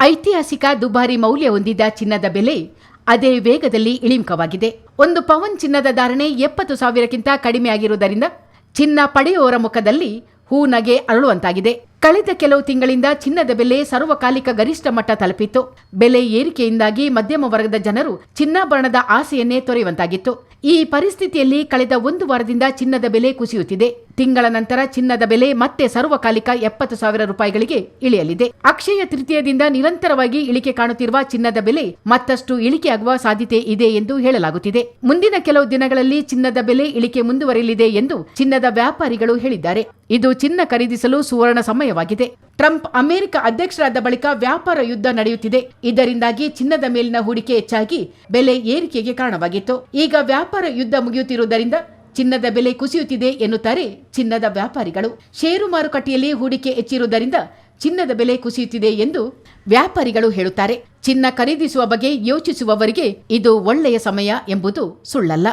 ಐತಿಹಾಸಿಕ ದುಬಾರಿ ಮೌಲ್ಯ ಹೊಂದಿದ್ದ ಚಿನ್ನದ ಬೆಲೆ ಅದೇ ವೇಗದಲ್ಲಿ ಇಳಿಮುಖವಾಗಿದೆ. 1 ಪೌಂಡ್ ಚಿನ್ನದ ಧಾರಣೆ 70,000ಕ್ಕಿಂತ ಕಡಿಮೆಯಾಗಿರುವುದರಿಂದ ಚಿನ್ನ ಪಡೆಯುವವರ ಮುಖದಲ್ಲಿ ಹೂನಗೆ ಅರಳುವಂತಾಗಿದೆ. ಕಳೆದ ಕೆಲವು ತಿಂಗಳಿಂದ ಚಿನ್ನದ ಬೆಲೆ ಸಾರ್ವಕಾಲಿಕ ಗರಿಷ್ಠ ಮಟ್ಟ ತಲುಪಿತ್ತು. ಬೆಲೆ ಏರಿಕೆಯಿಂದಾಗಿ ಮಧ್ಯಮ ವರ್ಗದ ಜನರು ಚಿನ್ನಾಭರಣದ ಆಸೆಯನ್ನೇ ತೊರೆಯುವಂತಾಗಿತ್ತು. ಈ ಪರಿಸ್ಥಿತಿಯಲ್ಲಿ ಕಳೆದ 1 ವಾರದಿಂದ ಚಿನ್ನದ ಬೆಲೆ ಕುಸಿಯುತ್ತಿದೆ. ತಿಂಗಳ ನಂತರ ಚಿನ್ನದ ಬೆಲೆ ಮತ್ತೆ ಸಾರ್ವಕಾಲಿಕ 70,000 ರೂಪಾಯಿಗಳಿಗೆ ಇಳಿಯಲಿದೆ. ಅಕ್ಷಯ ತೃತೀಯದಿಂದ ನಿರಂತರವಾಗಿ ಇಳಿಕೆ ಕಾಣುತ್ತಿರುವ ಚಿನ್ನದ ಬೆಲೆ ಮತ್ತಷ್ಟು ಇಳಿಕೆಯಾಗುವ ಸಾಧ್ಯತೆ ಇದೆ ಎಂದು ಹೇಳಲಾಗುತ್ತಿದೆ. ಮುಂದಿನ ಕೆಲವು ದಿನಗಳಲ್ಲಿ ಚಿನ್ನದ ಬೆಲೆ ಇಳಿಕೆ ಮುಂದುವರಿಯಲಿದೆ ಎಂದು ಚಿನ್ನದ ವ್ಯಾಪಾರಿಗಳು ಹೇಳಿದ್ದಾರೆ. ಇದು ಚಿನ್ನ ಖರೀದಿಸಲು ಸುವರ್ಣ ಸಮಯವಾಗಿದೆ. ಟ್ರಂಪ್ ಅಮೆರಿಕ ಅಧ್ಯಕ್ಷರಾದ ಬಳಿಕ ವ್ಯಾಪಾರ ಯುದ್ಧ ನಡೆಯುತ್ತಿದೆ. ಇದರಿಂದಾಗಿ ಚಿನ್ನದ ಮೇಲಿನ ಹೂಡಿಕೆ ಹೆಚ್ಚಾಗಿ ಬೆಲೆ ಏರಿಕೆಗೆ ಕಾರಣವಾಗಿತ್ತು. ಈಗ ವ್ಯಾಪಾರ ಯುದ್ಧ ಮುಗಿಯುತ್ತಿರುವುದರಿಂದ ಚಿನ್ನದ ಬೆಲೆ ಕುಸಿಯುತ್ತಿದೆ ಎನ್ನುತ್ತಾರೆ ಚಿನ್ನದ ವ್ಯಾಪಾರಿಗಳು. ಷೇರು ಮಾರುಕಟ್ಟೆಯಲ್ಲಿ ಹೂಡಿಕೆ ಹೆಚ್ಚಿರುವುದರಿಂದ ಚಿನ್ನದ ಬೆಲೆ ಕುಸಿಯುತ್ತಿದೆ ಎಂದು ವ್ಯಾಪಾರಿಗಳು ಹೇಳುತ್ತಾರೆ. ಚಿನ್ನ ಖರೀದಿಸುವ ಬಗ್ಗೆ ಯೋಚಿಸುವವರಿಗೆ ಇದು ಒಳ್ಳೆಯ ಸಮಯ ಎಂಬುದು ಸುಳ್ಳಲ್ಲ.